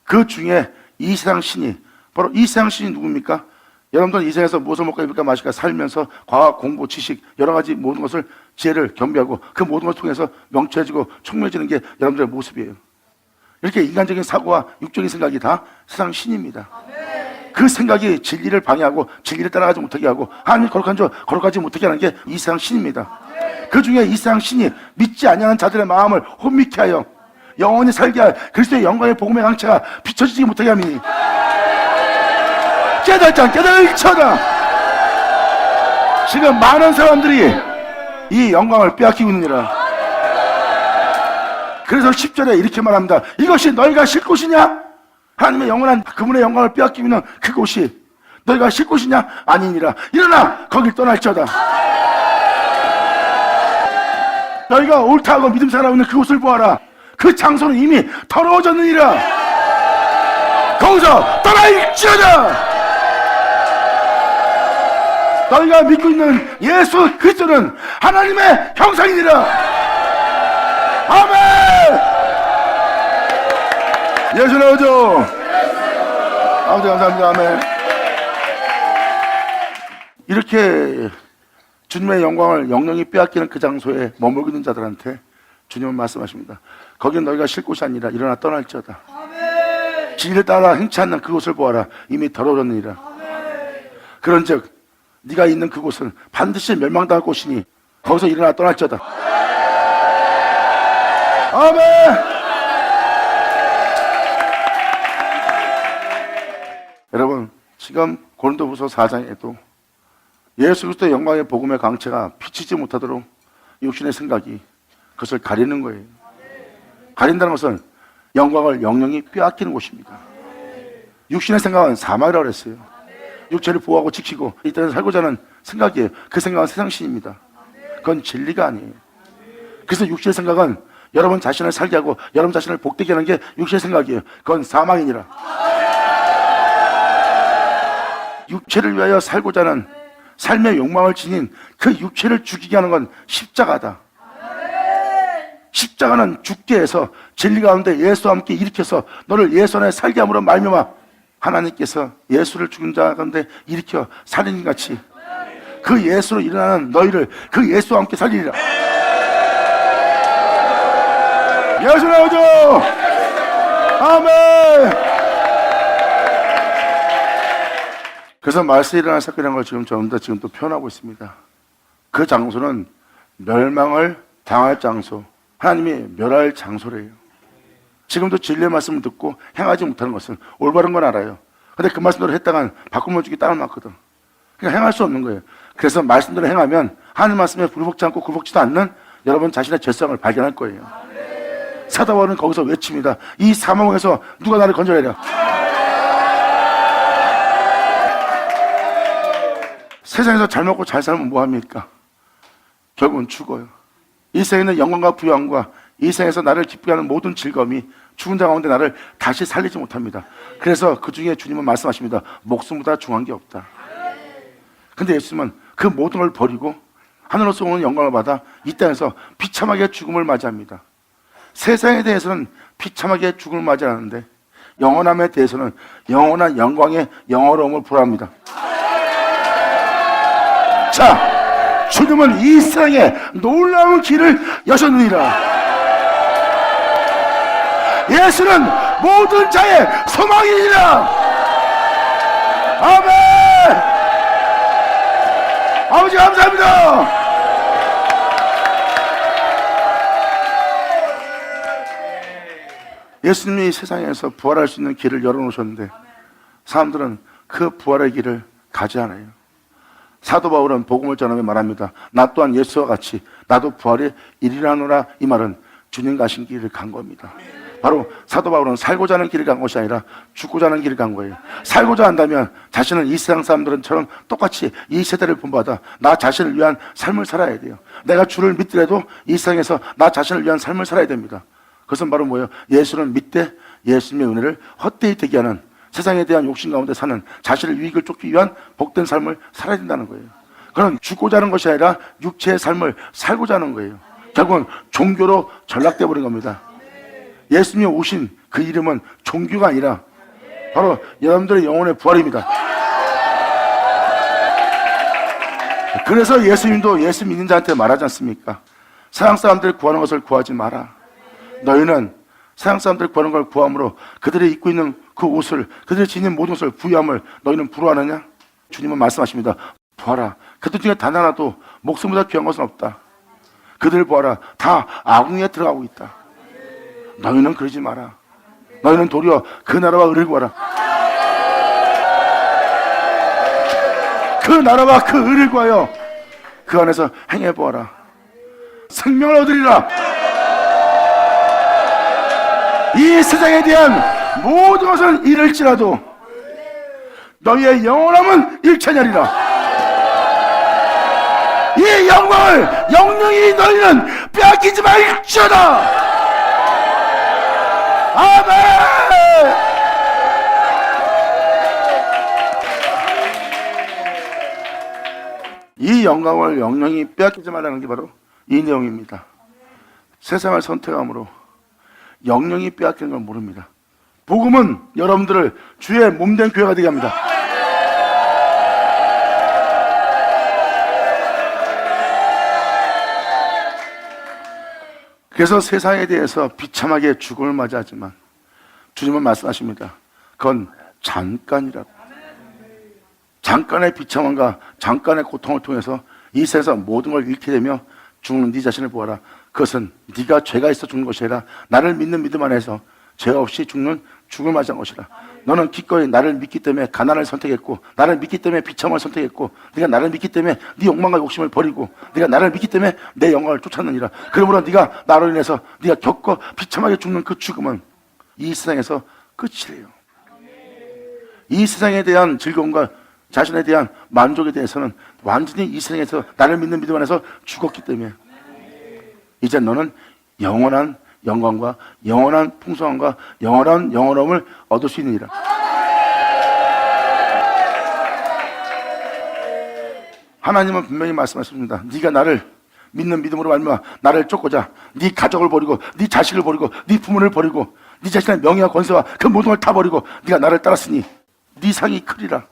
그 중에 이 세상 신이, 바로 이 세상 신이 누굽니까? 여러분들은 이 세상에서 무엇을 먹고 입을까 마실까 살면서 과학, 공부, 지식, 여러 가지 모든 것을 지혜를 겸비하고 그 모든 것을 통해서 명쾌해지고 총명해지는 게 여러분들의 모습이에요. 이렇게 인간적인 사고와 육적인 생각이 다 세상 신입니다. 그 생각이 진리를 방해하고 진리를 따라가지 못하게 하고 하나님이 거룩하지 못하게 하는 게 이 세상 신입니다. 그 중에 이 세상 신이 믿지 아니하는 자들의 마음을 혼미케 하여 영원히 살게 할 그리스도의 영광의 복음의 강체가 비춰지지 못하게 함이니 깨달을지어다. 지금 많은 사람들이 이 영광을 빼앗기고 있느니라. 그래서 10절에 이렇게 말합니다. 이것이 너희가 쉴 곳이냐? 하나님의 영원한 그분의 영광을 빼앗기고 있는 그곳이 너희가 쉴 곳이냐? 아니니라. 일어나 거길 떠날지어다. 너희가 옳다 하고 믿음 생활하고 있는 그곳을 보아라. 그 장소는 이미 더러워졌느니라. 거기서 떠날지어다. 너희가 믿고 있는 예수 그리스도는 하나님의 형상이니라. 아멘. 예수 나오죠. 아버지 감사합니다. 아멘. 이렇게 주님의 영광을 영영히 빼앗기는 그 장소에 머물고 있는 자들한테 주님은 말씀하십니다. 거긴 너희가 쉴 곳이 아니라 일어나 떠날지어다. 진리를 따라 행치 않는 그곳을 보아라. 이미 더러워졌느니라. 그런즉 네가 있는 그곳은 반드시 멸망당할 곳이니 거기서 일어나 떠날지어다. 아멘. 여러분, 지금 고린도후서 4장에도 예수 그리스도의 영광의 복음의 강체가 비치지 못하도록 육신의 생각이 그것을 가리는 거예요. 가린다는 것은 영광을 영영히 빼앗기는 곳입니다. 육신의 생각은 사망이라고 그랬어요. 육체를 보호하고 지키고 이 땅에서 살고자 하는 생각이에요. 그 생각은 세상신입니다. 그건 진리가 아니에요. 그래서 육신의 생각은 여러분 자신을 살게 하고 여러분 자신을 복되게 하는 게 육신의 생각이에요. 그건 사망이니라. 육체를 위하여 살고자 하는 삶의 욕망을 지닌 그 육체를 죽이게 하는 건 십자가다. 십자가는 죽게 해서 진리 가운데 예수와 함께 일으켜서 너를 예수 안에 살게 함으로 말미암아 하나님께서 예수를 죽은 자 가운데 일으켜 살인같이 그 예수로 일어나는 너희를 그 예수와 함께 살리리라. 예수 나오죠. 아멘. 그래서 말세에 일어날 사건이라는 걸 지금 또 표현하고 있습니다. 그 장소는 멸망을 당할 장소, 하나님이 멸할 장소래요. 지금도 진리의 말씀을 듣고 행하지 못하는 것은 올바른 건 알아요. 근데 그 말씀대로 했다간 바꾸면 주기 땅을 맞거든. 그러니까 행할 수 없는 거예요. 그래서 말씀대로 행하면 하나님 말씀에 굴복지 않고 굴복지도 않는 여러분 자신의 죄성을 발견할 거예요. 사도 바울은 거기서 외칩니다. 이 사망에서 누가 나를 건져내랴. 세상에서 잘 먹고 잘 살면 뭐합니까? 결국은 죽어요. 이 세상에는 영광과 부양과 이 세상에서 나를 기쁘게 하는 모든 즐거움이 죽은 자 가운데 나를 다시 살리지 못합니다. 그래서 그 중에 주님은 말씀하십니다. 목숨보다 중요한 게 없다. 근데 예수님은 그 모든 걸 버리고 하늘로서 오는 영광을 받아 이 땅에서 비참하게 죽음을 맞이합니다. 세상에 대해서는 비참하게 죽음을 맞이하는데 영원함에 대해서는 영원한 영광의 영화로움을 보랍니다. 자, 주님은 이 세상에 놀라운 길을 여셨느니라. 예수는 모든 자의 소망이니라. 아멘. 아버지 감사합니다. 예수님이 세상에서 부활할 수 있는 길을 열어놓으셨는데 사람들은 그 부활의 길을 가지 않아요. 사도 바울은 복음을 전하며 말합니다. 나 또한 예수와 같이 나도 부활의 일이라노라. 이 말은 주님 가신 길을 간 겁니다. 바로 사도 바울은 살고자 하는 길을 간 것이 아니라 죽고자 하는 길을 간 거예요. 살고자 한다면 자신은 이 세상 사람들처럼 똑같이 이 세대를 본받아 나 자신을 위한 삶을 살아야 돼요. 내가 주를 믿더라도 이 세상에서 나 자신을 위한 삶을 살아야 됩니다. 그것은 바로 뭐예요? 예수는 믿되 예수님의 은혜를 헛되이 되게 하는, 세상에 대한 욕심 가운데 사는, 자신의 유익을 쫓기 위한 복된 삶을 살아야 된다는 거예요. 그럼 죽고자 하는 것이 아니라 육체의 삶을 살고자 하는 거예요. 결국은 종교로 전락되어 버린 겁니다. 예수님이 오신 그 이름은 종교가 아니라 바로 여러분들의 영혼의 부활입니다. 그래서 예수님도 예수 믿는 자한테 말하지 않습니까? 세상 사람들 구하는 것을 구하지 마라. 너희는 세상 사람들 구하는 걸 구함으로 그들이 입고 있는 그 옷을, 그들이 지닌 모든 것을 부유함을 너희는 부러워하느냐? 주님은 말씀하십니다. 보아라, 그들 중에 단 하나도 목숨보다 귀한 것은 없다. 그들을 보아라, 다 악궁에 들어가고 있다. 너희는 그러지 마라. 너희는 도리어 그 나라와 의를 구하라. 그 나라와 그 의를 구하여 그 안에서 행해보아라. 생명을 얻으리라. 이 세상에 대한 모든 것을 잃을지라도 너희의 영원함은 일천하리라. 이 영광을 영영이 너희는 빼앗기지 말지어다. 아멘. 이 영광을 영영이 빼앗기지 말라는 게 바로 이 내용입니다. 세상을 선택함으로 영영이 빼앗기는 걸 모릅니다. 복음은 여러분들을 주의 몸된 교회가 되게 합니다. 그래서 세상에 대해서 비참하게 죽음을 맞이하지만 주님은 말씀하십니다. 그건 잠깐이라고. 잠깐의 비참함과 잠깐의 고통을 통해서 이 세상에서 모든 걸 잃게 되며 죽는 네 자신을 보아라. 그것은 네가 죄가 있어 죽는 것이 아니라 나를 믿는 믿음 안에서 죄 없이 죽는 죽음을 맞이한 것이라. 너는 기꺼이 나를 믿기 때문에 가난을 선택했고, 나를 믿기 때문에 비참을 선택했고, 네가 나를 믿기 때문에 네 욕망과 욕심을 버리고, 네가 나를 믿기 때문에 내 영광을 쫓았느니라. 그러므로 네가 나로 인해서 네가 겪어 비참하게 죽는 그 죽음은 이 세상에서 끝이래요. 이 세상에 대한 즐거움과 자신에 대한 만족에 대해서는 완전히 이 세상에서 나를 믿는 믿음 안에서 죽었기 때문에 이제 너는 영원한 영광과 영원한 풍성함과 영원한 영원함을 얻을 수 있느니라. 하나님은 분명히 말씀하십니다. 네가 나를 믿는 믿음으로 말미암아 나를 쫓고자 네 가족을 버리고 네 자식을 버리고 네 부모를 버리고 네 자신의 명예와 권세와 그 모든 걸 다 버리고 네가 나를 따랐으니 네 상이 크리라.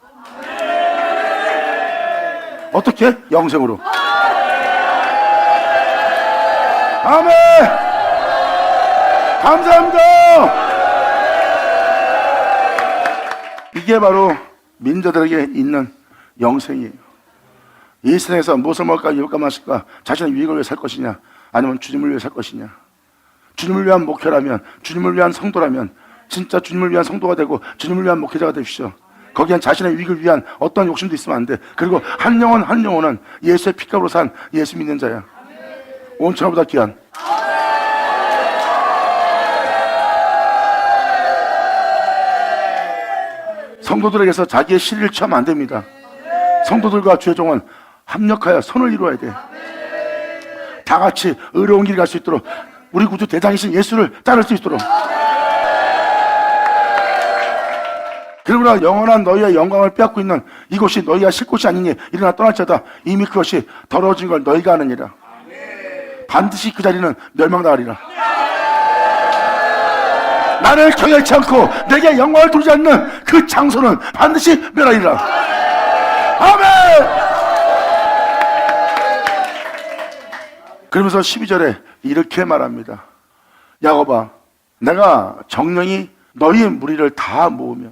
어떻게? 영생으로. 아멘. 감사합니다. 이게 바로 민자들에게 있는 영생이에요. 이 세상에서 무엇을 먹을까, 입을까, 마실까, 자신의 유익을 위해 살 것이냐, 아니면 주님을 위해 살 것이냐. 주님을 위한 목회라면, 주님을 위한 성도라면 진짜 주님을 위한 성도가 되고 주님을 위한 목회자가 되십시오. 거기엔 자신의 유익을 위한 어떤 욕심도 있으면 안 돼. 그리고 한 영혼 한 영혼은 예수의 피값으로 산 예수 믿는 자야. 온 천하보다 귀한. 성도들에게서 자기의 실의를 취하면 안 됩니다. 성도들과 주의 종은 합력하여 선을 이루어야 돼. 다 같이 의로운 길 갈 수 있도록, 우리 구주 대장이신 예수를 따를 수 있도록. 그러므로 영원한 너희의 영광을 빼앗고 있는 이곳이 너희가 쉴 곳이 아니니 일어나 떠날지어다. 이미 그것이 더러워진 걸 너희가 아느니라. 반드시 그 자리는 멸망당하리라. 나를 경외치 않고 내게 영광을 두지 않는 그 장소는 반드시 멸하리라. 아멘. 그러면서 12절에 이렇게 말합니다. 야곱아, 내가 정령이 너희의 무리를 다 모으며.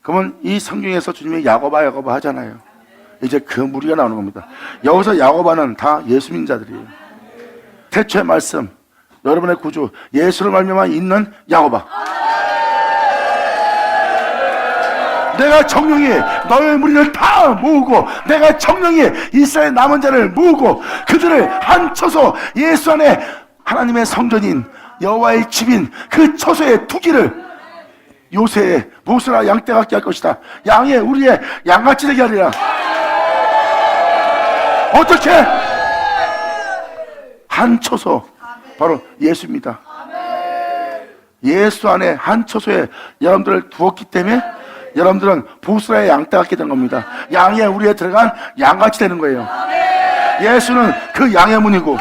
그러면 이 성경에서 주님이 야곱아 야곱아 하잖아요. 이제 그 무리가 나오는 겁니다. 여기서 야곱아는 다 예수 믿는 자들이에요. 태초의 말씀, 여러분의 구주 예수를 말미암아 있는 야곱아, 내가 정령이 너의 무리를 다 모으고, 내가 정령이 이스라엘 남은 자를 모으고 그들을 한쳐서 예수 안에 하나님의 성전인 여호와의 집인 그 처소의 투기를 요새의 모세라 양떼 같게 할 것이다. 양의 우리의 양같이 되게 하리라. 어떻게? 한 처소, 바로 예수입니다. 예수 안에 한 처소에 여러분들을 두었기 때문에 여러분들은 보스라의 양떼 같게 된 겁니다. 양의 우리에 들어간 양같이 되는 거예요. 예수는 그 양의 문이고,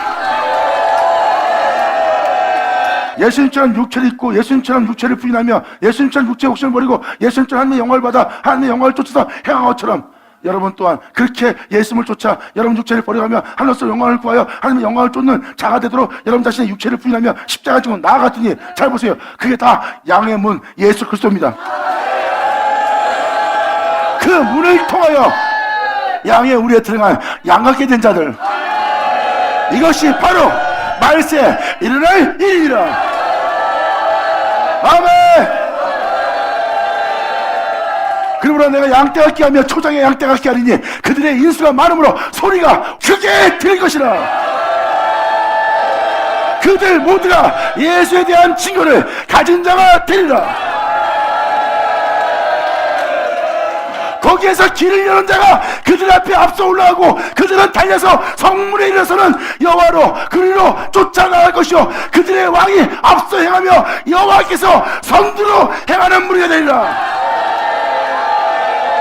예수님처럼 육체를 입고 예수님처럼 육체를 부인하며 예수님처럼 육체의 욕심을 버리고 예수님처럼 하나님의 영광을 받아 하나님의 영광을 쫓아서 행한 것처럼 여러분 또한 그렇게 예수님을 쫓아 여러분 육체를 버려가며 하늘로서 영광을 구하여 하나님의 영광을 쫓는 자가 되도록 여러분 자신의 육체를 부인하며 십자가 지고 나아갔더니, 잘 보세요, 그게 다 양의 문 예수 그리스도입니다. 그 문을 통하여 양의 우리에 들어간 양같게 된 자들, 이것이 바로 말세 일어날 일이라. 아멘. 그러므로 내가 양떼 같게 하며 초장의 양떼 같게 하리니 그들의 인수가 많음으로 소리가 크게 들릴 것이라. 그들 모두가 예수에 대한 증거를 가진 자가 되리라. 거기에서 길을 여는 자가 그들 앞에 앞서 올라가고 그들은 달려서 성문에 이르러서는 여호와로 그리로 쫓아나갈 것이요 그들의 왕이 앞서 행하며 여호와께서 선두로 행하는 무리가 되리라.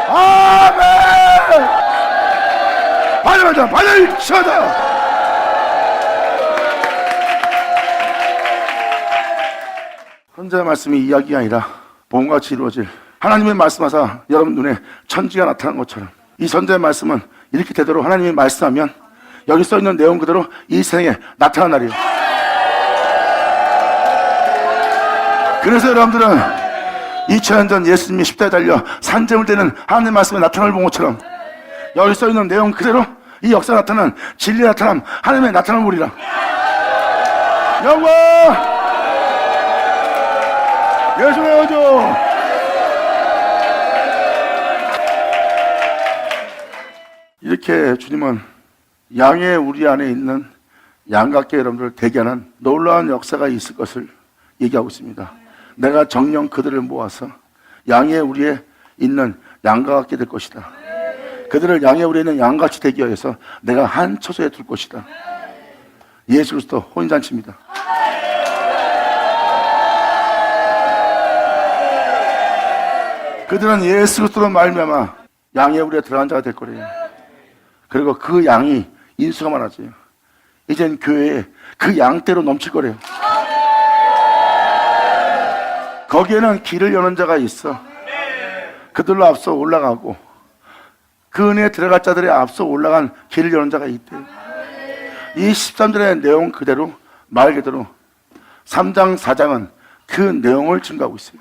아멘. 발열하자, 발열하자. 혼자의 말씀이 이야기가 아니라 복음같이 이루어질 하나님의 말씀하사 여러분 눈에 천지가 나타난 것처럼 이 선자의 말씀은 이렇게 되도록 하나님이 말씀하면 여기 써있는 내용 그대로 이 세상에 나타난 날이에요. 그래서 여러분들은 2000년 전 예수님이 십자가에 달려 산재물 되는 하나님의 말씀에 나타남을 본 것처럼 여기 써있는 내용 그대로 이 역사에 나타난 진리의 나타남, 하나님의 나타남을 보리라. 영광 예수의 어조. 이렇게 주님은 양의 우리 안에 있는 양같게 여러분들을 대기하는 놀라운 역사가 있을 것을 얘기하고 있습니다. 내가 정령 그들을 모아서 양의 우리에 있는 양과 같게 될 것이다. 그들을 양의 우리에 있는 양같이 되기 위해서 내가 한 처소에 둘 것이다. 예수 그리스도 혼인잔치입니다. 그들은 예수 그리스도로 말미암아 양의 우리에 들어간 자가 될 거래요. 그리고 그 양이 인수가 많아져요. 이젠 교회에 그 양대로 넘칠 거래요. 거기에는 길을 여는 자가 있어. 그들로 앞서 올라가고 그 은혜에 들어갈 자들의 앞서 올라간 길을 여는 자가 있대요. 이 13절의 내용 그대로 말 그대로 3장 4장은 그 내용을 증거하고 있어요.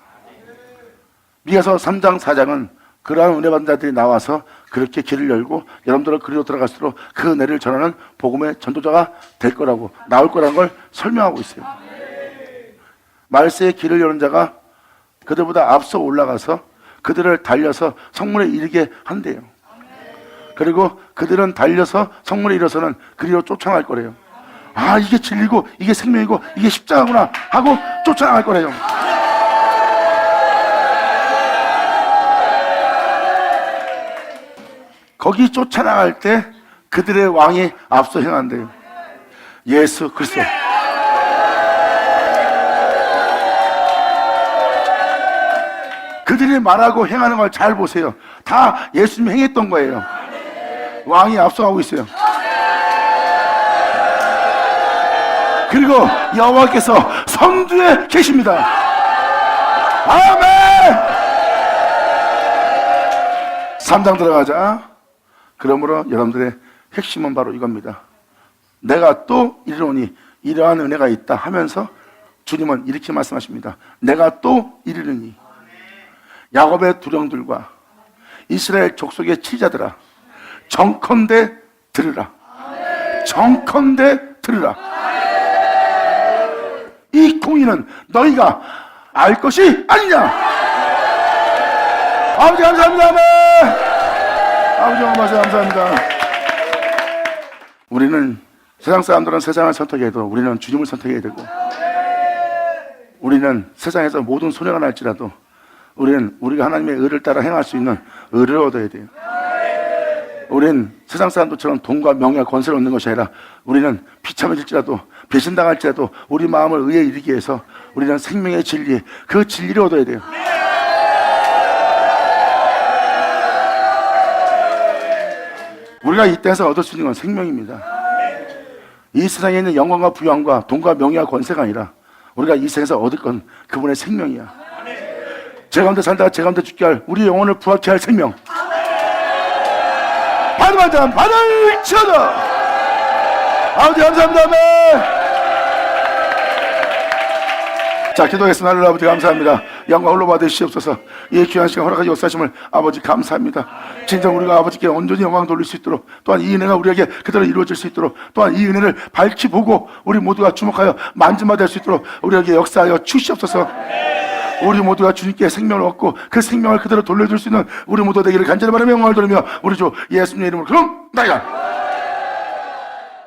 미가서 3장 4장은 그러한 은혜 받은 자들이 나와서 그렇게 길을 열고 여러분들은 그리로 들어갈수록 그 은혜를 전하는 복음의 전도자가 될 거라고, 나올 거라는 걸 설명하고 있어요. 말세의 길을 여는 자가 그들보다 앞서 올라가서 그들을 달려서 성문에 이르게 한대요. 그리고 그들은 달려서 성문에 이르러서는 그리로 쫓아날 거래요. 아, 이게 진리고 이게 생명이고 이게 십자가구나 하고 쫓아나갈 거래요. 거기 쫓아나갈 때 그들의 왕이 앞서 행한대요. 예수 그리스도. 그들이 말하고 행하는 걸 잘 보세요. 다 예수님이 행했던 거예요. 왕이 앞서가고 있어요. 그리고 여호와께서 선두에 계십니다. 아멘. 3장 들어가자. 그러므로 여러분들의 핵심은 바로 이겁니다. 내가 또 이르노니 이러한 은혜가 있다 하면서 주님은 이렇게 말씀하십니다. 내가 또 이르노니 야곱의 두령들과 이스라엘 족속의 치자들아, 정컨대 들으라. 정컨대 들으라. 이 공의는 너희가 알 것이 아니냐. 아버지 감사합니다. 아버지 감사합니다. 우리는 세상 사람들은 세상을 선택해도 우리는 주님을 선택해야 되고, 우리는 세상에서 모든 손해가 날지라도 우리는 우리가 하나님의 의를 따라 행할 수 있는 의를 얻어야 돼요. 우리는 세상 사람들처럼 돈과 명예와 권세를 얻는 것이 아니라 우리는 비참해질지라도 배신당할지라도 우리 마음을 의에 이르게 해서 우리는 생명의 진리, 그 진리를 얻어야 돼요. 우리가 이 땅에서 얻을 수 있는 건 생명입니다. 이 세상에 있는 영광과 부양과 돈과 명예와 권세가 아니라 우리가 이 세상에서 얻을 건 그분의 생명이야. 제 가운데 살다가 제 가운데 죽게 할 우리 영혼을 부합케 할 생명. 받으면 자 받을 쳐다. 아버지 감사합니다. 아멘. 자, 기도하겠습니다. 하나님 아버지 감사합니다. 영광 홀로 받으시옵소서. 이 귀한 시간 허락하시 역사하심을 아버지 감사합니다. 진정 우리가 아버지께 온전히 영광 돌릴 수 있도록, 또한 이 은혜가 우리에게 그대로 이루어질 수 있도록, 또한 이 은혜를 밝히 보고 우리 모두가 주목하여 만지마 될 수 있도록 우리에게 역사하여 주시옵소서. 우리 모두가 주님께 생명을 얻고 그 생명을 그대로 돌려줄 수 있는 우리 모두 되기를 간절히 바라며 영광을 돌리며 우리 주 예수님의 이름으로 그럼 나이가